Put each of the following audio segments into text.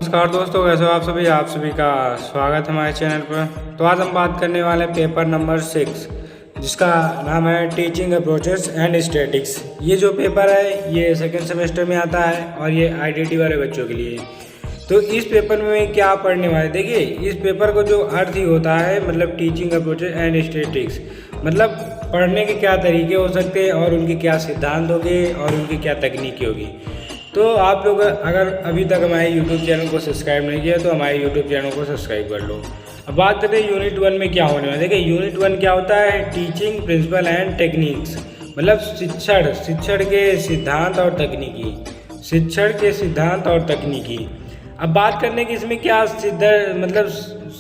नमस्कार दोस्तों, कैसे हो आप सभी का स्वागत है हमारे चैनल पर। तो आज हम बात करने वाले पेपर नंबर 6 जिसका नाम है टीचिंग अप्रोचेस एंड स्टैटिक्स। ये जो पेपर है ये सेकेंड सेमेस्टर में आता है और ये आईटीटी वाले बच्चों के लिए। तो इस पेपर में क्या पढ़ने वाले, देखिए इस पेपर को जो अर्थ ही होता है मतलब टीचिंग अप्रोचेस एंड स्टैटिक्स, मतलब पढ़ने के क्या तरीके हो सकते हैं और उनके क्या सिद्धांत होंगे और उनकी क्या तकनीकी होगी। तो आप लोग अगर अभी तक हमारे यूट्यूब चैनल को सब्सक्राइब नहीं किया तो हमारे यूट्यूब चैनल को सब्सक्राइब कर लो। अब बात करते हैं यूनिट 1 में क्या होने वाला है। देखिए यूनिट 1 क्या होता है, टीचिंग प्रिंसिपल एंड टेक्निक्स, मतलब शिक्षण के सिद्धांत और तकनीकी, शिक्षण के सिद्धांत और तकनीकी। अब बात करने की इसमें क्या मतलब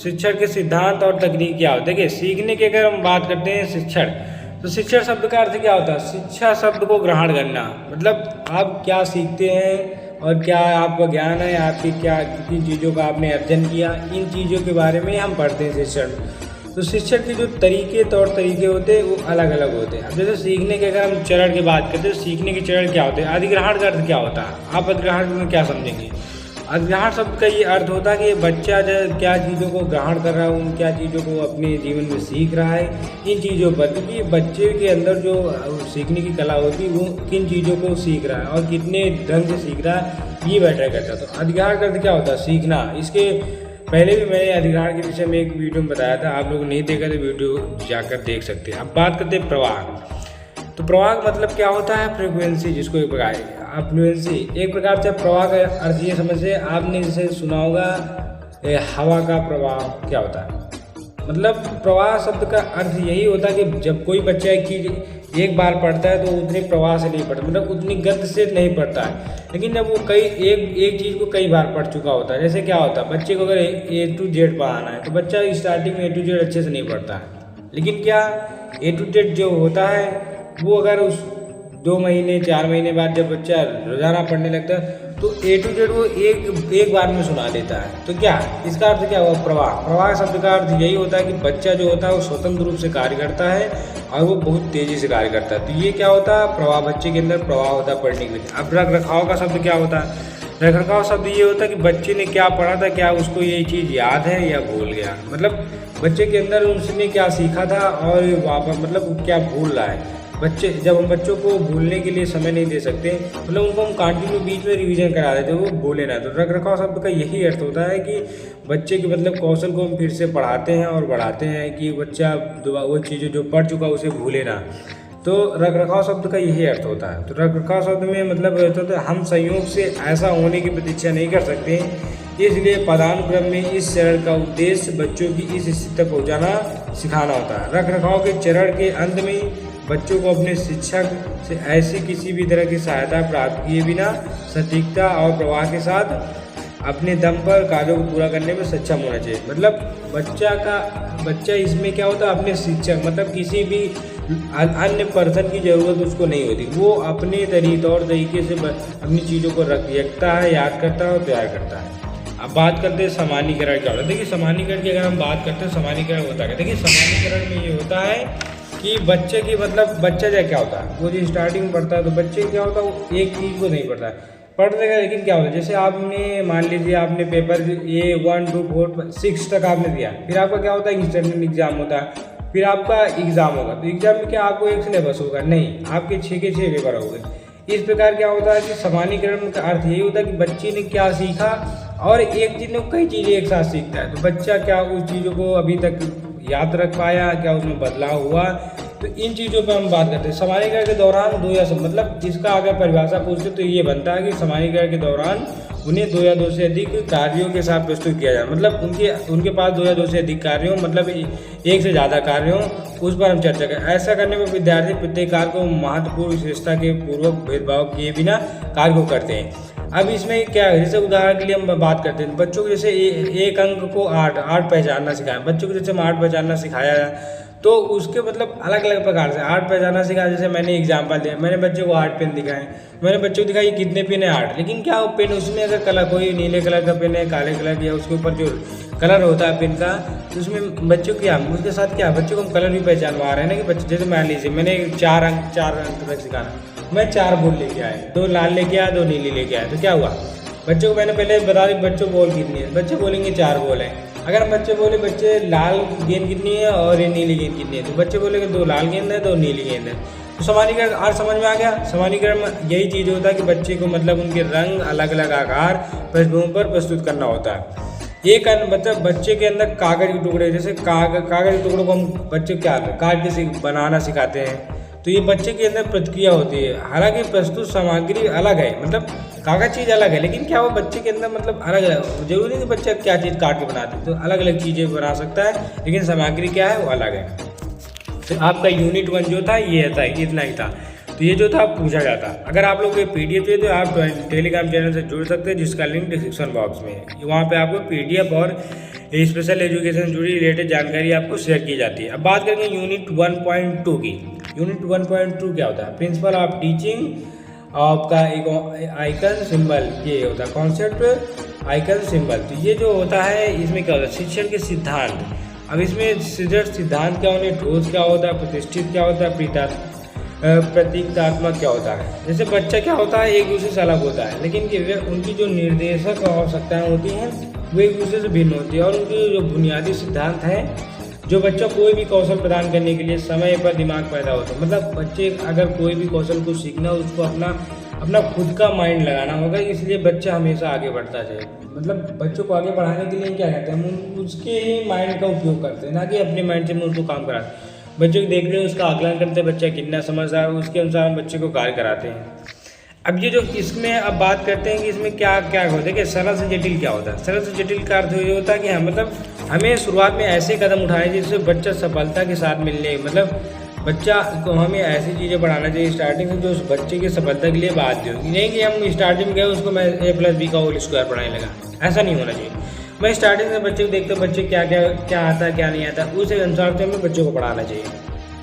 शिक्षण के सिद्धांत और तकनीक क्या होता है। देखिए सीखने की अगर हम बात करते हैं शिक्षण, तो शिक्षण शब्द का अर्थ क्या होता है, शिक्षा शब्द को ग्रहण करना, मतलब आप क्या सीखते हैं और क्या आपका ज्ञान है, आपकी क्या किन चीज़ों का आपने अर्जन किया, इन चीज़ों के बारे में हम पढ़ते हैं शिक्षण। तो शिक्षण के जो तौर तरीके होते हैं वो अलग अलग होते हैं। अब जैसे सीखने के अगर हम चरण की बात करते हैं, सीखने के चरण क्या होते हैं, अधिग्रहण का अर्थ क्या होता है, आप अधिग्रहण में क्या समझेंगे। अधिग्रहण शब्द का ये अर्थ होता है कि बच्चा जो क्या चीज़ों को ग्रहण कर रहा है, उन क्या चीज़ों को अपने जीवन में सीख रहा है, इन चीज़ों पर, क्योंकि बच्चे के अंदर जो सीखने की कला होती है वो किन चीज़ों को सीख रहा है और कितने ढंग से सीख रहा है, ये मैटर करता है। तो अधिग्रहण का अर्थ क्या होता है, सीखना। इसके पहले भी मैंने अधिग्रहण के विषय में एक वीडियो में बताया था, आप लोग नहीं देखा तो वीडियो जाकर देख सकते हैं। अब बात करते हैं प्रवाह। तो प्रवाह का मतलब क्या होता है, फ्रीक्वेंसी, जिसको एक प्रकार फ्लुएंसी एक प्रकार से प्रवाह का अर्थ ये समझिए, आपने जैसे सुना होगा हवा का प्रवाह क्या होता है। मतलब प्रवाह शब्द का अर्थ यही होता है कि जब कोई बच्चा एक चीज़ एक बार पढ़ता है तो उतने प्रवाह से नहीं पढ़ता, मतलब उतनी गति से नहीं पढ़ता है। लेकिन जब वो एक चीज़ को कई बार पढ़ चुका होता है, जैसे क्या होता है, बच्चे को अगर A to Z पढ़ाना है तो बच्चा स्टार्टिंग में A to Z अच्छे से नहीं पढ़ता है। लेकिन क्या A to Z जो होता है वो अगर उस 2 महीने 4 महीने बाद जब बच्चा रोजाना पढ़ने लगता है तो A to Z वो एक बार में सुना देता है। तो क्या इसका अर्थ क्या हुआ, प्रवाह शब्द का अर्थ यही होता है कि बच्चा जो होता है वो स्वतंत्र रूप से कार्य करता है और वो बहुत तेजी से कार्य करता है। तो ये क्या होता है, प्रवाह, बच्चे के अंदर प्रवाह होता है पढ़ने के लिए। अब रख रखाव का शब्द क्या होता है, रख रखाव शब्द ये होता है कि बच्चे ने क्या पढ़ा था, क्या उसको ये चीज़ याद है या भूल गया, मतलब बच्चे के अंदर उसने क्या सीखा था और वापस मतलब क्या भूल रहा है। जब हम बच्चों को भूलने के लिए समय नहीं दे सकते, मतलब उनको हम कंटिन्यू बीच में रिवीजन करा देते वो भूले ना। तो रख रखाव शब्द का यही अर्थ होता है कि बच्चे के मतलब कौशल को हम फिर से पढ़ाते हैं और बढ़ाते हैं कि बच्चा वो चीज़ें जो पढ़ चुका उसे भूले ना। तो रख रखाव शब्द का यही अर्थ होता है। तो रख रखाव शब्द में मतलब होता है हम संयोग से ऐसा होने की प्रतीक्षा नहीं कर सकते, इसलिए पदानुक्रम में इस चरण का उद्देश्य बच्चों की इस स्थिति तक पहुँचाना सिखाना होता है। रख रखाव के चरण के अंत में बच्चों को अपने शिक्षक से ऐसी किसी भी तरह की सहायता प्राप्त किए बिना सटीकता और प्रवाह के साथ अपने दम पर कार्यों को पूरा करने में सक्षम होना चाहिए। मतलब बच्चा इसमें क्या होता है, अपने शिक्षक मतलब किसी भी अन्य पर्सन की ज़रूरत उसको नहीं होती, वो अपने तौर तरीके से अपनी चीज़ों को रखता है, याद करता है और तैयार करता है। अब बात करते हैं सामान्यीकरण क्या होता है। देखिए सामान्यीकरण की अगर हम बात करते हैं, सामान्यीकरण होता है, देखिए सामान्यीकरण में ये होता है कि बच्चे की मतलब बच्चा क्या होता है, वो जो स्टार्टिंग में पढ़ता है तो बच्चे क्या होता है वो एक चीज़ को नहीं पढ़ता है, पढ़ देगा। लेकिन क्या होता है, जैसे आपने मान लीजिए आपने पेपर A 1 2 4 6 तक आपने दिया, फिर आपका क्या होता है इंस्टेंट एग्जाम होता है, फिर आपका एग्जाम होगा। तो एग्जाम में क्या आपको एक सिलेबस होगा, नहीं आपके 6 के 6 पेपर हो गए। इस प्रकार क्या होता है कि सामान्यीकरण का अर्थ यही होता है कि बच्चे ने क्या सीखा और एक चीज़ में कई चीज़ें एक साथ सीखता है। तो बच्चा क्या उस चीज़ों को अभी तक याद रख पाया, क्या उसमें बदलाव हुआ, तो इन चीज़ों पर हम बात करते हैं। सामान्यीकरण के दौरान 2 या मतलब इसका अगर परिभाषा पूछते तो ये बनता है कि सामान्यीकरण के दौरान उन्हें 2 या 2 से अधिक कार्यों के साथ प्रस्तुत किया जाए, मतलब उनके पास 2 या 2 से अधिक कार्य हो, मतलब एक से ज़्यादा कार्य हो, उस पर हम चर्चा करें। ऐसा करने में विद्यार्थी प्रत्येक कार्य को महत्वपूर्ण विशेषता के पूर्वक भेदभाव किए बिना कार्य को करते हैं। अब इसमें क्या है, जैसे उदाहरण के लिए हम बात करते हैं, बच्चों को जैसे एक अंक को 8 पहचानना सिखाया, बच्चों को जैसे हम 8 पहचानना सिखाया तो उसके मतलब अलग अलग प्रकार से 8 पहचानना सिखाया। जैसे मैंने एग्जाम्पल दिया, मैंने बच्चों को 8 पेन दिखाए, मैंने बच्चों को दिखाई कितने पेन है 8, लेकिन क्या वो पेन उसमें अगर कलर कोई नीले कलर का पेन है, काले कलर या उसके ऊपर जो कलर होता है पेन का, तो उसमें बच्चों क्या उसके साथ क्या बच्चों को हम कलर भी पहचानवा रहे हैं ना कि बच्चे जैसे मान लीजिए मैंने 4 अंक तक सिखाना, मैं 4 बोर्ड लेके आए, 2 लाल लेके आया 2 नीली लेके आया, तो क्या हुआ बच्चों को मैंने पहले बता दी बच्चों बॉल कितनी है, बच्चे बोलेंगे 4 बॉल है। अगर हम बच्चे बोले बच्चे लाल गेंद कितनी है और ये नीली गेंद कितनी है, तो बच्चे बोलेंगे 2 लाल गेंद है 2 नीली गेंद है। तो समानीकरण आज समझ में आ गया। समानीकरण में यही चीज़ होता है कि बच्चे को मतलब उनके रंग अलग अलग आकार पृष्ठभूमि पर प्रस्तुत करना होता है। एक मतलब बच्चे के अंदर कागज के टुकड़े, जैसे कागज के टुकड़ों को हम बच्चे क्या काट के बनाना सिखाते हैं, तो ये बच्चे के अंदर प्रतिक्रिया होती है। हालांकि प्रस्तुत सामग्री अलग है, मतलब कागज चीज़ अलग है, लेकिन क्या वो बच्चे के अंदर मतलब अलग अलग, जरूरी नहीं कि बच्चा क्या चीज़ काट के बनाते, तो अलग अलग चीज़ें बना सकता है, लेकिन सामग्री क्या है वो अलग है। तो आपका यूनिट 1 जो था ये था, इतना ही था। तो ये जो था पूछा जाता। अगर आप लोग ये PDF चाहिए तो आप टेलीग्राम चैनल से जुड़ सकते हैं, जिसका लिंक डिस्क्रिप्शन बॉक्स में है। वहाँ पे आपको PDF और स्पेशल एजुकेशन जुड़ी रिलेटेड जानकारी आपको शेयर की जाती है। अब बात करेंगे यूनिट 1.2 की। यूनिट 1.2 क्या होता है? प्रिंसिपल ऑफ टीचिंग, आपका एक आइकन सिंबल, ये होता है कॉन्सेप्ट आइकन सिंबल। तो ये जो होता है इसमें क्या होता है? शिक्षण के सिद्धांत। अब इसमें सिद्धांत क्या होने, ठोस क्या होता है, प्रतिष्ठित क्या होता है, प्रतीकात्मक क्या होता है। जैसे बच्चा क्या होता है एक दूसरे से अलग होता है, लेकिन उनकी जो निर्देशक आवश्यकताएं होती हैं वो एक दूसरे से भिन्न होती है, और उनके जो बुनियादी सिद्धांत हैं जो बच्चा कोई भी कौशल प्रदान करने के लिए समय पर दिमाग पैदा होता है। मतलब बच्चे अगर कोई भी कौशल को सीखना हो उसको अपना खुद का माइंड लगाना होगा, इसलिए बच्चा हमेशा आगे बढ़ता जाए। मतलब बच्चों को आगे बढ़ाने के लिए क्या कहते हैं, हम उसके ही माइंड का उपयोग करते हैं, ना कि अपने माइंड से हम उनको काम कराते हैं। बच्चों को देख रहे हैं, उसका आकलन करते हैं, बच्चा कितना समझदार है, उसके अनुसार हम बच्चे को कार्य कराते हैं। अब ये जो इसमें अब बात करते हैं कि इसमें क्या क्या होता है कि सरल से जटिल क्या होता है। सरल से जटिल का अर्थ ये होता है कि मतलब हमें शुरुआत में ऐसे कदम उठाए जिससे बच्चा सफलता के साथ मिलने, मतलब बच्चा को हमें ऐसी चीज़ें पढ़ाना चाहिए स्टार्टिंग से जो उस बच्चे की सफलता के लिए बाध्य होगी। नहीं कि हम स्टार्टिंग में गए उसको मैं A+B का होल स्क्वायर पढ़ाने लगा, ऐसा नहीं होना चाहिए। मैं स्टार्टिंग से बच्चे को देखता हूँ बच्चे क्या आता है क्या नहीं आता, उस अनुसार से हमें बच्चों को पढ़ाना चाहिए।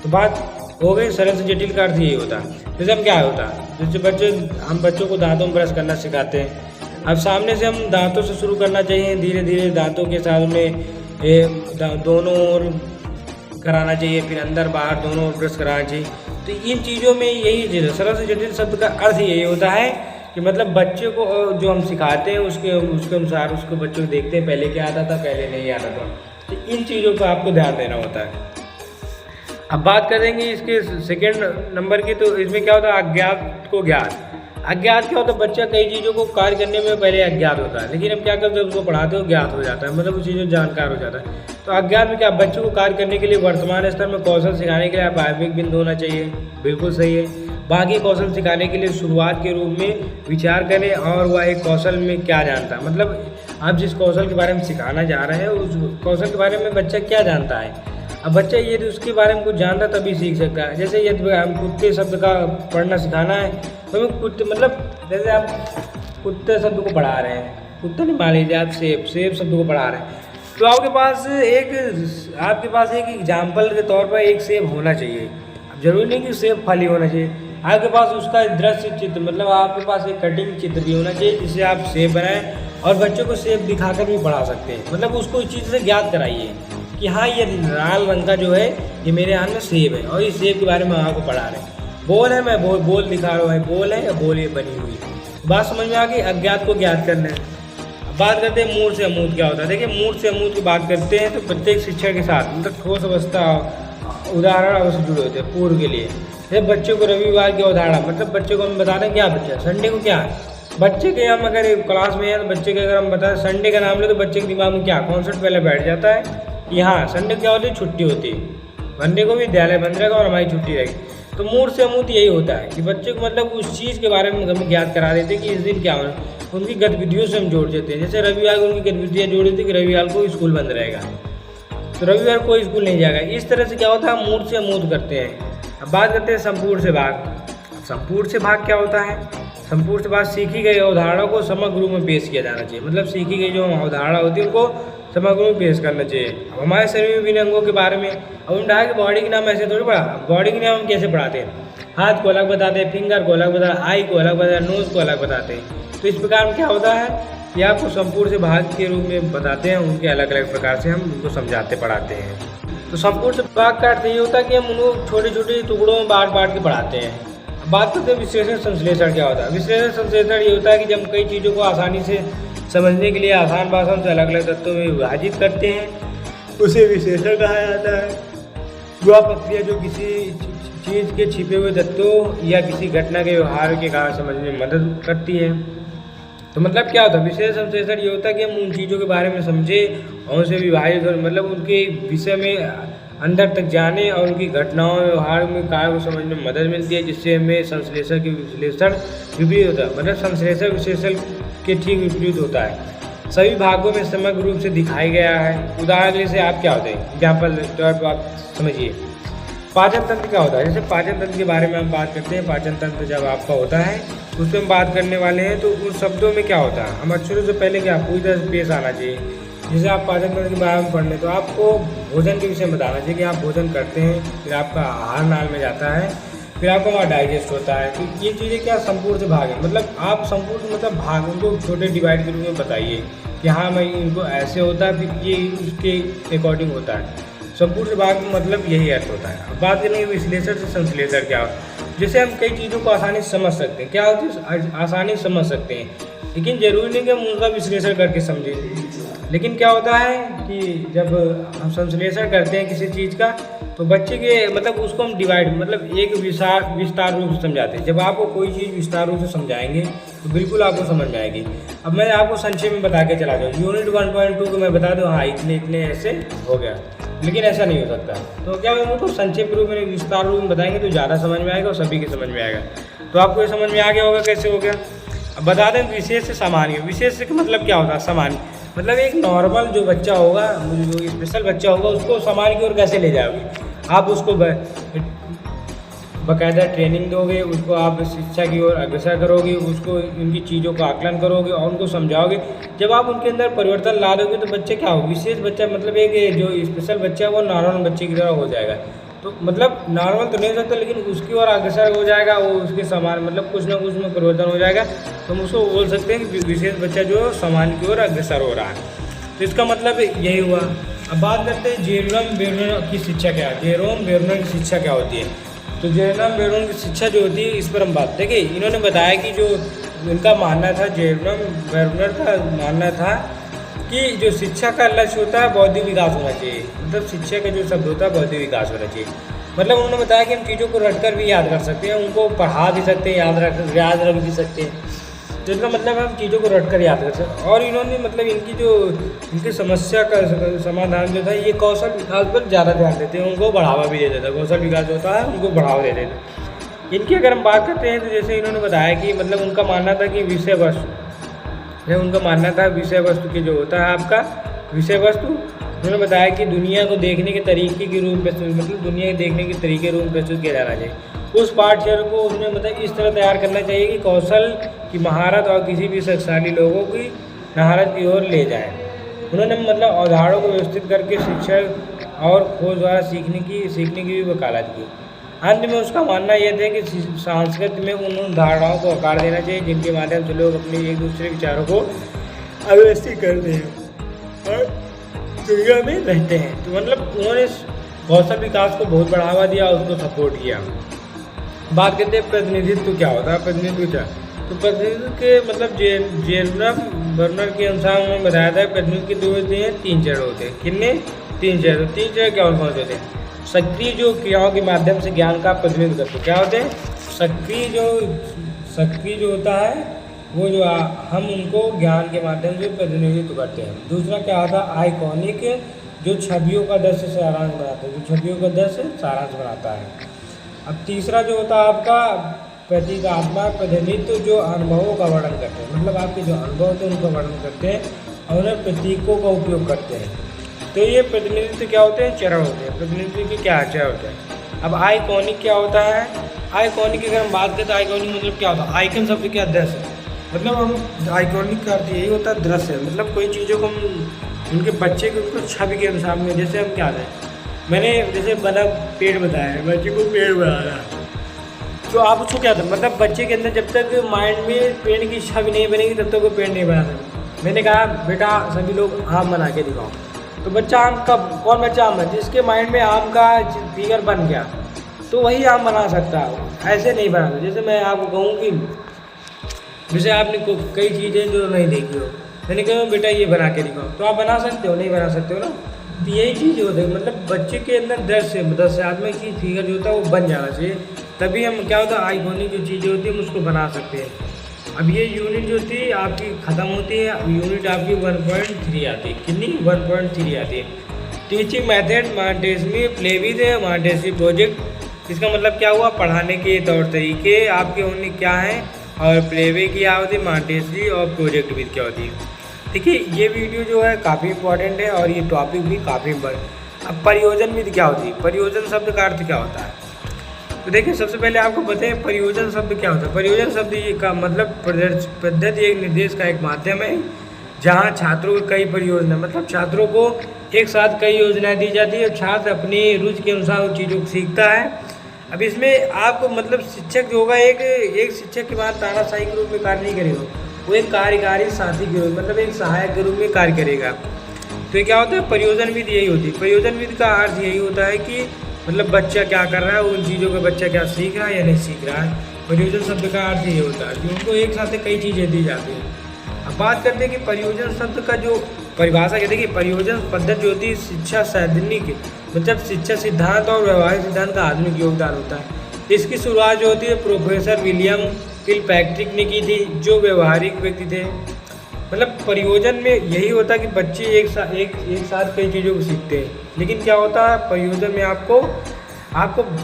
तो बात हो गई सरल से जटिल का अर्थ यही होता है। जैसे हम क्या होता है, जैसे हम बच्चों को दांतों में ब्रश करना सिखाते हैं। अब सामने से हम दांतों से शुरू करना चाहिए, धीरे धीरे दांतों के साथ में दोनों ओर कराना चाहिए, फिर अंदर बाहर दोनों ओर ब्रश कराना चाहिए। तो इन चीज़ों में यही चीज़ है, सरल से जटिल शब्द का अर्थ यही होता है कि मतलब बच्चे को जो हम सिखाते हैं उसके अनुसार उसको बच्चों को देखते हैं पहले क्या आता था पहले नहीं आता था। तो इन चीज़ों पर आपको ध्यान देना होता है। अब बात करेंगे इसके सेकेंड नंबर की, तो इसमें क्या होता है अज्ञात को ज्ञात। अज्ञात क्या होता है, बच्चा कई चीज़ों को कार्य करने में पहले अज्ञात होता है, लेकिन हम क्या करते हैं उसको पढ़ाते हो ज्ञात हो जाता है, मतलब उस चीज़ में जानकार हो जाता है। तो अज्ञात में क्या, बच्चों को कार्य करने के लिए वर्तमान स्तर में कौशल सिखाने के लिए प्रारंभिक बिंदु होना चाहिए, बिल्कुल सही है। बाकी कौशल सिखाने के लिए शुरुआत के रूप में विचार करें और वह एक कौशल में क्या जानता है, मतलब आप जिस कौशल के बारे में सिखाना चाह रहे हैं उस कौशल के बारे में बच्चा क्या जानता है। अब बच्चा यदि उसके बारे में कुछ जानता तभी सीख सकता है। जैसे यदि हम कुत्ते शब्द का पढ़ना सिखाना है तो हमें कुत्ते, मतलब जैसे आप कुत्ते शब्द को पढ़ा रहे हैं, कुत्ता नहीं मान लीजिए आप सेब शब्द को पढ़ा रहे हैं, तो आपके पास एक एग्जाम्पल के तौर पर एक सेब होना चाहिए। अब जरूरी नहीं कि सेब फल ही होना चाहिए, आपके पास उसका दृश्य चित्र, मतलब आपके पास एक कटिंग चित्र भी होना चाहिए जिससे आप सेब बनाएं और बच्चों को सेब दिखाकर भी पढ़ा सकते हैं। मतलब उसको इस चीज़ से ज्ञात कराइए कि हाँ ये लाल रंग का जो है ये मेरे हाथ में सेब है और इस सेब के बारे में आपको पढ़ा रहे हैं। बोल है, मैं बोल दिखा रहा हूँ, बोल है या बोल ये बनी हुई। बात समझ में आ गई, अज्ञात को ज्ञात करना है। बात करते हैं मूल से अमूर्त क्या होता है। देखिए मूल से अमूर्त की बात करते हैं तो प्रत्येक शिक्षण के साथ मतलब ठोस अवस्था उदाहरण अवश्य जुड़े होते हैं पूर्व के लिए। जैसे बच्चे को रविवार की अवधारणा, मतलब बच्चे को हम बता दें क्या बच्चा संडे को क्या है, बच्चे के हम अगर क्लास में है तो बच्चे के अगर हम बताएं संडे का नाम ले तो बच्चे के दिमाग में क्या कॉन्सेप्ट पहले बैठ जाता है कि हाँ संडे क्या होती है, छुट्टी होती है, मंडे को विद्यालय बंद रहेगा और हमारी छुट्टी रहेगी। तो मूल से अमूर्त यही होता है कि बच्चे को मतलब उस चीज़ के बारे में हम ज्ञात करा देते हैं कि इस दिन क्या होना, उनकी गतिविधियों से हम जोड़ देते हैं। जैसे रविवार को उनकी गतिविधियाँ जोड़ देते हैं कि रविवार को स्कूल बंद रहेगा तो रविवार को स्कूल नहीं जाएगा। इस तरह से क्या होता है, मूल से अमूर्त करते हैं। अब बात करते हैं संपूर्ण से भाग। संपूर्ण से भाग क्या होता है, संपूर्ण से भाग सीखी गई अवधारणा को समग्र रूप में पेश किया जाना चाहिए। मतलब सीखी गई जो अवधारणा होती है उनको समग्र रूप में पेश करना चाहिए। अब हमारे शरीर में विभिन्न अंगों के बारे में अब हम डायरेक्ट बॉडी के नाम ऐसे थोड़ी पढ़ा, बॉडी के नाम हम कैसे पढ़ाते हैं, हाथ को अलग बताते हैं, फिंगर को अलग बताते हैं, आई को अलग बताते हैं, नोज को अलग बताते हैं। तो इस प्रकार में क्या होता है कि आपको संपूर्ण से भाग के रूप में बताते हैं, उनके अलग अलग प्रकार से हम उनको समझाते पढ़ाते हैं। तो संपूर्ण से भाग का अर्थ ये होता है कि हम उनको छोटे छोटे टुकड़ों में बांट के पढ़ाते हैं। बात करते हैं विश्लेषण संश्लेषण क्या होता है। विश्लेषण संश्लेषण ये होता है कि जब हम कई चीज़ों को आसानी से समझने के लिए आसान भाषा से अलग अलग तत्वों में विभाजित करते हैं, उसे विश्लेषण कहा जाता है। वह प्रक्रिया जो किसी चीज़ के छिपे हुए तत्वों या किसी घटना के व्यवहार के कारण समझने में मदद करती है। तो मतलब क्या होता है विशेष संश्लेषण ये होता है कि हम उन चीज़ों के बारे में समझें और उनसे विभाजित और मतलब उनके विषय में अंदर तक जाने और उनकी घटनाओं व्यवहार में कार्य को समझने में मदद मिलती है, जिससे हमें संश्लेषण के विश्लेषण विपरीत होता है। मतलब संश्लेषण विश्लेषण के ठीक विपरीत होता है। सभी भागों में समग्र रूप से दिखाया गया है। उदाहरण के लिए से आप क्या होते हैं एग्जाम्पल तौर पर आप समझिए। पाचन तंत्र क्या होता है। जैसे पाचन तंत्र के बारे में हम बात करते हैं। पाचन तंत्र जब आपका होता है उसमें हम बात करने वाले हैं, तो उन शब्दों में क्या होता है हम शुरू से पहले क्या पूरी तरह से पेश आना चाहिए। जैसे आप पाचन तंत्र के बारे में पढ़ लें तो आपको भोजन के विषय में बताना चाहिए कि आप भोजन करते हैं, फिर आपका आहार नाल में जाता है, फिर आपका वहाँ डाइजेस्ट होता है। तो ये चीज़ें क्या संपूर्ण से भाग है, मतलब आप संपूर्ण मतलब भाग उनको छोटे डिवाइड के रूप में बताइए कि हाँ मैं इनको ऐसे होता है, फिर ये उसके अकॉर्डिंग होता है। संपूर्ण से भाग में मतलब यही अर्थ होता है। अब बात करेंगे विश्लेषण से संश्लेषण क्या होता है। जैसे हम कई चीज़ों को आसानी से समझ सकते हैं, क्या होती है आसानी से समझ सकते हैं, लेकिन जरूरी नहीं कि हम उनका विश्लेषण करके समझें। लेकिन क्या होता है कि जब हम संश्लेषण करते हैं किसी चीज़ का तो बच्चे के मतलब उसको हम डिवाइड मतलब एक विस्तार रूप से समझाते हैं। जब आपको कोई चीज़ विस्तार रूप से समझाएंगे तो बिल्कुल आपको समझ में आएगी। अब मैं आपको संक्षेप में बता के चला जाऊँ, यूनिट 1.2 को मैं बता दूँ हाँ इतने इतने ऐसे हो गया, लेकिन ऐसा नहीं हो सकता। तो क्या हम उनको संक्षेप रूप में विस्तार रूप में बताएंगे तो ज़्यादा समझ में आएगा और सभी के समझ में आएगा। तो आपको ये समझ में आ गया होगा कैसे हो गया। अब बता दें विशेष से सामान्य। विशेष से मतलब क्या होता है सामान्य मतलब एक नॉर्मल जो बच्चा होगा जो स्पेशल बच्चा होगा उसको सामान्य की ओर कैसे ले जाओगे। आप उसको बाकायदा ट्रेनिंग दोगे, उसको आप शिक्षा की ओर अग्रसर करोगे, उसको इनकी चीज़ों का आकलन करोगे और उनको समझाओगे। जब आप उनके अंदर परिवर्तन ला दोगे तो बच्चे क्या हो विशेष बच्चा मतलब एक जो स्पेशल बच्चा है वो नॉर्मल बच्चे की तरह हो जाएगा। तो मतलब नॉर्मल तो नहीं हो सकता लेकिन उसकी ओर अग्रसर हो जाएगा, वो उसके समान मतलब कुछ ना कुछ में परिवर्तन हो जाएगा। तो हम उसको बोल सकते हैं कि विशेष बच्चा जो सामान्य की ओर अग्रसर हो रहा है। तो इसका मतलब यही हुआ। अब बात करते हैं जेरोम बेर्नर की शिक्षा क्या है। जेरोम बेर्नर की शिक्षा क्या होती है। तो जेरोम बेर्नर की शिक्षा जो होती है इस पर हम बात देखिए। इन्होंने बताया कि जो इनका मानना था जेरोम बेर्नर का मानना था कि जो शिक्षा का लक्ष्य होता है बौद्धिक विकास होना चाहिए। मतलब शिक्षा का जो शब्द होता है बौद्धिक विकास होना चाहिए। मतलब उन्होंने बताया कि हम चीज़ों को रटकर भी याद कर सकते हैं, उनको पढ़ा भी सकते हैं, याद रख भी सकते हैं। तो इसका मतलब हम चीज़ों को रटकर याद कर सकते हैं। और इन्होंने मतलब इनकी समस्या का समाधान जो था ये कौशल विकास पर ज़्यादा ध्यान देते हैं, उनको बढ़ावा भी दे देता है। कौशल विकास होता है उनको बढ़ावा दे देते हैं। इनकी अगर हम बात करते हैं तो जैसे इन्होंने बताया कि मतलब उनका मानना था कि विषय वस्तु की जो होता है आपका विषय वस्तु, उन्होंने बताया कि दुनिया को देखने के तरीके के रूप में मतलब दुनिया के देखने के तरीके रूप में प्रस्तुत किया जाना चाहिए। उस पाठ्यक्रम को उसने मतलब इस तरह तैयार करना चाहिए कि कौशल की महारत और किसी भी शक्तिशाली लोगों की महारत की ओर ले जाए। उन्होंने मतलब अवधारणाओं को व्यवस्थित करके शिक्षण और खोज द्वारा सीखने की भी वकालत की। अंत में उसका मानना यह था कि संस्कृत में उन धारणाओं को आकार देना चाहिए जिनके माध्यम से लोग अपने एक दूसरे विचारों को अव्यवस्थित करते हैं और दुनिया में रहते हैं। तो मतलब उन्होंने कौशल विकास को बहुत बढ़ावा दिया और उसको सपोर्ट किया। बात करते हैं प्रतिनिधित्व क्या होता है। प्रतिनिधित्व क्या, तो प्रतिनिधित्व के मतलब जेरोम बेर्नर के अनुसार उन्होंने बताया था प्रतिनिधित्व के दो होते हैं, 3 चरण होते हैं। कितने 3 चरण। 3 चरण क्या कौन से होते हैं। सक्रिय जो क्रियाओं के माध्यम से ज्ञान का प्रतिनिधित्व करते हैं। क्या होते हैं सक्रिय जो होता है वो जो हम उनको ज्ञान के माध्यम से प्रतिनिधित्व करते हैं। दूसरा क्या होता है आइकॉनिक जो छवियों का दृश्य सारांश बनाता है, जो छवियों का दृश्य सारांश बनाता है। अब तीसरा जो होता है आपका प्रतीकात्मक प्रतिनिधित्व जो अनुभवों का वर्णन करते हैं। मतलब आपके जो अनुभव होते हैं उनका वर्णन करते हैं और उन्हें प्रतीकों का उपयोग करते हैं। तो ये प्रतिनिधित्व क्या होते हैं चरण होते हैं। प्रतिनिधित्व की क्या चरण होते हैं। अब आइकॉनिक क्या होता है। आइकॉनिक की अगर हम बात करें तो आइकॉनिक मतलब क्या होता है। आइकन शब्द क्या दृश्य, मतलब हम आइकॉनिक का अर्थ यही होता है दृश्य। मतलब कोई चीज़ों को हम उनके बच्चे के उनको छवि के अनुसार में जैसे हम क्या है मैंने जैसे बना पेड़ बताया बच्चे को पेड़ बना रहा तो आप उसको क्या था मतलब बच्चे के अंदर जब तक माइंड में पेड़ की छवि नहीं बनेगी तब तक वो पेड़ नहीं बना सकता। मैंने कहा बेटा सभी लोग आम बना के दिखाओ, तो बच्चा आम का कौन बच्चा आम है जिसके माइंड में आम का फिगर बन गया तो वही आप बना सकता हो, ऐसे नहीं बना सकते। जैसे मैं आपको कहूँ कि जैसे आपने कई चीज़ें जो नहीं देखी हो, मैंने कहा बेटा ये बना के दिखाओ, तो आप बना सकते हो? नहीं बना सकते हो ना। तो यही चीज़ होती है, मतलब बच्चे के अंदर 10 से आदमी की फिगर जो होता है वो बन जाना चाहिए, तभी हम क्या होता है आइकॉनिक जो चीज़ें होती है हम उसको बना सकते हैं। अब ये यूनिट जो थी आपकी ख़त्म होती है, यूनिट आपकी 1.3 आती है। कितनी? 1.3 आती है। टीचिंग मेथड मॉन्टेसरी प्लेविज है, मॉन्टेसरी प्रोजेक्ट। इसका मतलब क्या हुआ? पढ़ाने के तौर तरीके आपके होने क्या हैं, और प्लेवे क्या होती है, मॉन्टेसरी, और प्रोजेक्ट विद क्या होती है। देखिए ये वीडियो जो है काफ़ी इंपॉर्टेंट है और ये टॉपिक भी काफ़ी इंपॉर्टेंट। अब प्रयोजन विद क्या होती है? प्रयोजन शब्द का अर्थ क्या होता है? तो देखिए सबसे पहले आपको बताएं प्रयोजन शब्द क्या होता है। प्रयोजन शब्द ये का मतलब पद्धति, एक निर्देश का एक माध्यम है जहाँ छात्रों को कई परियोजना, मतलब छात्रों को एक साथ कई योजनाएं दी जाती है और छात्र अपनी रुचि के अनुसार उन चीज़ों को सीखता है। अब इसमें आपको मतलब शिक्षक जो होगा एक शिक्षक के बाद तानाशाही के रूप में कार्य नहीं करेगा, वो एक कार्यकारी साथी के रूप, मतलब एक सहायक के रूप में कार्य करेगा। तो ये क्या होता है? प्रयोजन विधि यही होती है। प्रयोजन विधि का अर्थ यही होता है कि मतलब बच्चा क्या कर रहा है, उन चीज़ों का बच्चा क्या सीख रहा है या नहीं सीख रहा है। प्रयोजन शब्द का अर्थ ये होता है कि उनको एक साथ कई चीज़ें दी जाती हैं। अब बात करते हैं कि प्रयोजन शब्द का जो परिभाषा कहते हैं कि प्रयोजन पद्धति जो होती है शिक्षा सैद्धांतिक, मतलब शिक्षा सिद्धांत और व्यवहारिक सिद्धांत का आधुनिक योगदान होता है। इसकी शुरुआत जो होती है प्रोफेसर विलियम किलपैट्रिक ने की थी, जो व्यवहारिक व्यक्ति थे। मतलब प्रयोजन में यही होता है कि बच्चे एक साथ कई चीज़ों को सीखते हैं, लेकिन क्या होता है प्रयोजन में आपको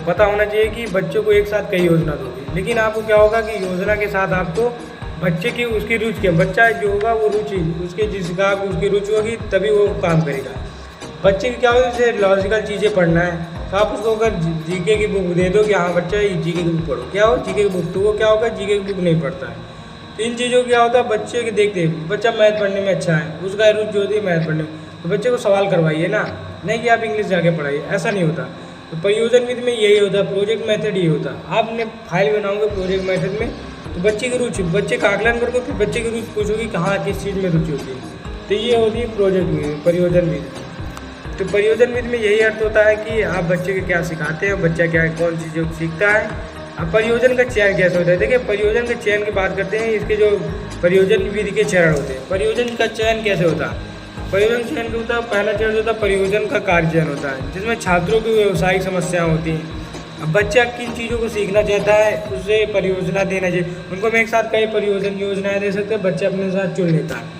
पता होना चाहिए कि बच्चों को एक साथ कई योजना दोगे, लेकिन आपको क्या होगा कि योजना के साथ आपको बच्चे की उसकी रुचि के, बच्चा जो होगा वो रुचि उसके जिसका उसकी रुचि होगी तभी वो काम करेगा। बच्चे की क्या होगा, जैसे लॉजिकल चीज़ें पढ़ना है तो आप उसको अगर जीके की बुक दे दो कि हाँ बच्चा जीके की बुक पढ़ो, क्या हो जीके की बुक, तो वो क्या होगा जीके की बुक नहीं पढ़ता है। तो इन चीज़ों क्या होता है बच्चे के देखते बच्चा मैथ पढ़ने में अच्छा है, उसका रुचि होती है मैथ पढ़ने में, तो बच्चे को सवाल करवाइए ना, नहीं कि आप इंग्लिश जाके पढ़ाइए, ऐसा नहीं होता। तो प्रयोजन विधि में यही होता है, प्रोजेक्ट मेथड ये होता है। आपने फाइल बनाओगे प्रोजेक्ट मेथड में तो बच्चे की रुचि, बच्चे का आकलन करके फिर बच्चे की रुचि पूछोगी कहाँ किस चीज़ में रुचि होती है, तो ये होती है प्रोजेक्ट विधि, प्रयोजन विधि। तो प्रयोजन विधि में यही अर्थ होता है कि आप बच्चे को क्या सिखाते हैं, बच्चा क्या कौन चीज़ों को सीखता है। अब प्रयोजन का चयन कैसे होता है? देखिए प्रयोजन के चयन की बात करते हैं, इसके जो प्रयोजन विधि के चरण होते हैं। प्रयोजन का चयन कैसे होता है? प्रयोजन चयन होता है, पहला चरण होता है प्रयोजन का कार्य चयन होता है, जिसमें छात्रों की व्यावसायिक समस्याएं होती हैं। अब बच्चा किन चीज़ों को सीखना चाहता है उसे परियोजना देना चाहिए, उनको हम एक साथ कई परियोजना योजनाएं दे सकते हैं, बच्चा अपने साथ चुन लेता है।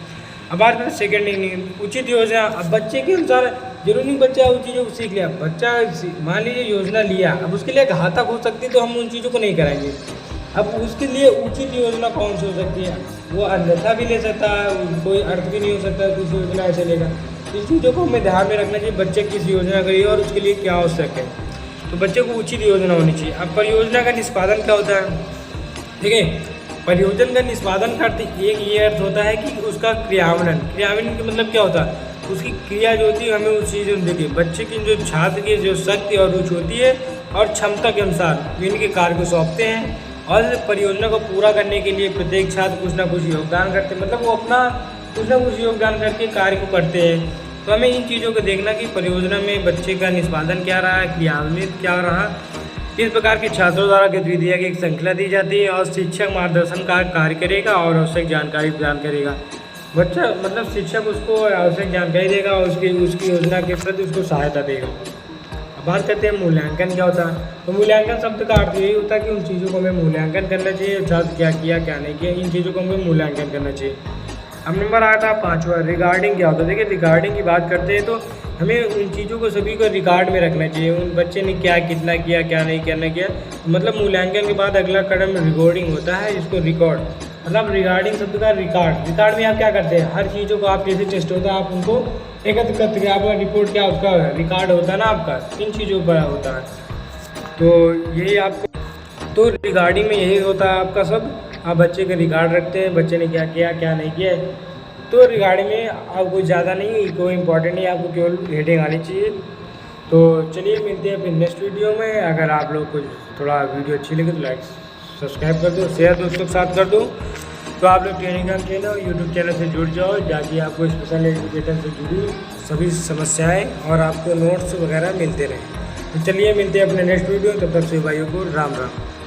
अब बात करें सेकेंड उचित योजना। अब बच्चे के अनुसार जरूरी नहीं बच्चा उन चीज़ों को सीख लिया, बच्चा मान लीजिए योजना लिया, अब उसके लिए घातक हो सकती है तो हम उन चीज़ों को नहीं कराएंगे। अब उसके लिए उचित योजना कौन सी हो सकती है? वो अन्यथा भी ले सकता है, कोई अर्थ भी नहीं हो सकता किस योजना ऐसे लेगा। इस चीज़ों को हमें ध्यान में रखना चाहिए, बच्चे किस योजना करिए और उसके लिए क्या आवश्यक है, तो बच्चे को उचित योजना होनी चाहिए। अब परियोजना का निष्पादन क्या होता है? देखिए परियोजना का निष्पादन का अर्थ एक ये अर्थ होता है कि उसका क्रियान्वयन का मतलब क्या होता है, उसकी क्रिया जो होती है हमें उस चीज़ में देखिए बच्चे की जो छात्र की जो शक्ति और रुचि होती है और क्षमता के अनुसार इनके कार्य को सौंपते हैं, और परियोजना को पूरा करने के लिए प्रत्येक छात्र कुछ ना कुछ योगदान करते हैं, मतलब वो अपना कुछ ना कुछ योगदान करके कार्य को करते हैं। तो हमें इन चीज़ों को देखना कि परियोजना में बच्चे का निष्पादन क्या रहा है, क्रियान्वित क्या रहा। इस प्रकार के छात्रों द्वारा गतिविधियाँ की एक श्रृंखला दी जाती है और शिक्षक मार्गदर्शन का कार्य करेगा और आवश्यक जानकारी प्रदान करेगा। बच्चा मतलब शिक्षक उसको आवश्यक जानकारी देगा और उसकी योजना के प्रति उसको सहायता देगा। अब बात करते हैं मूल्यांकन क्या होता है। तो मूल्यांकन शब्द का अर्थ यही होता है कि उन चीज़ों को हमें मूल्यांकन करना चाहिए, छात्र क्या किया क्या नहीं किया, इन चीज़ों को हमें मूल्यांकन करना चाहिए। अब नंबर 8 पाँचवा रिगार्डिंग क्या होता है। देखिए रिगार्डिंग की बात करते हैं तो हमें उन चीज़ों को सभी को रिकॉर्ड में रखना चाहिए, उन बच्चे ने क्या कितना किया क्या नहीं किया। मतलब मूल्यांकन के बाद अगला कदम रिकॉर्डिंग होता है, इसको रिकॉर्ड मतलब रिगार्डिंग शब्द का रिकॉर्ड में आप क्या करते हैं, हर चीज़ों को आप जैसे टेस्ट होता है आप उनको एकत्र करते हैं, आपका रिपोर्ट क्या उसका रिकॉर्ड होता है ना आपका, इन चीज़ों पर होता है। तो यही आपको तो रिगार्डिंग में यही होता है आपका सब, आप बच्चे का रिकॉर्ड रखते हैं, बच्चे ने क्या किया क्या नहीं किया। तो रिगार्डिंग में आपको ज़्यादा नहीं, कोई इंपॉर्टेंट नहीं, आपको केवल हेडिंग आनी चाहिए। तो चलिए मिलते हैं फिर नेक्स्ट वीडियो में। अगर आप लोग को थोड़ा वीडियो अच्छी लगे तो लाइक सब्सक्राइब कर दो, शेयर दोस्तों के साथ कर दो। तो आप लोग टेलीग्राम चैनल और यूट्यूब चैनल से जुड़ जाओ, जाके आपको स्पेशल एजुकेटर से जुड़ी सभी समस्याएं और आपको नोट्स वगैरह मिलते रहें। तो चलिए मिलते हैं अपने नेक्स्ट वीडियो, तब तक सभी भाइयों को राम राम।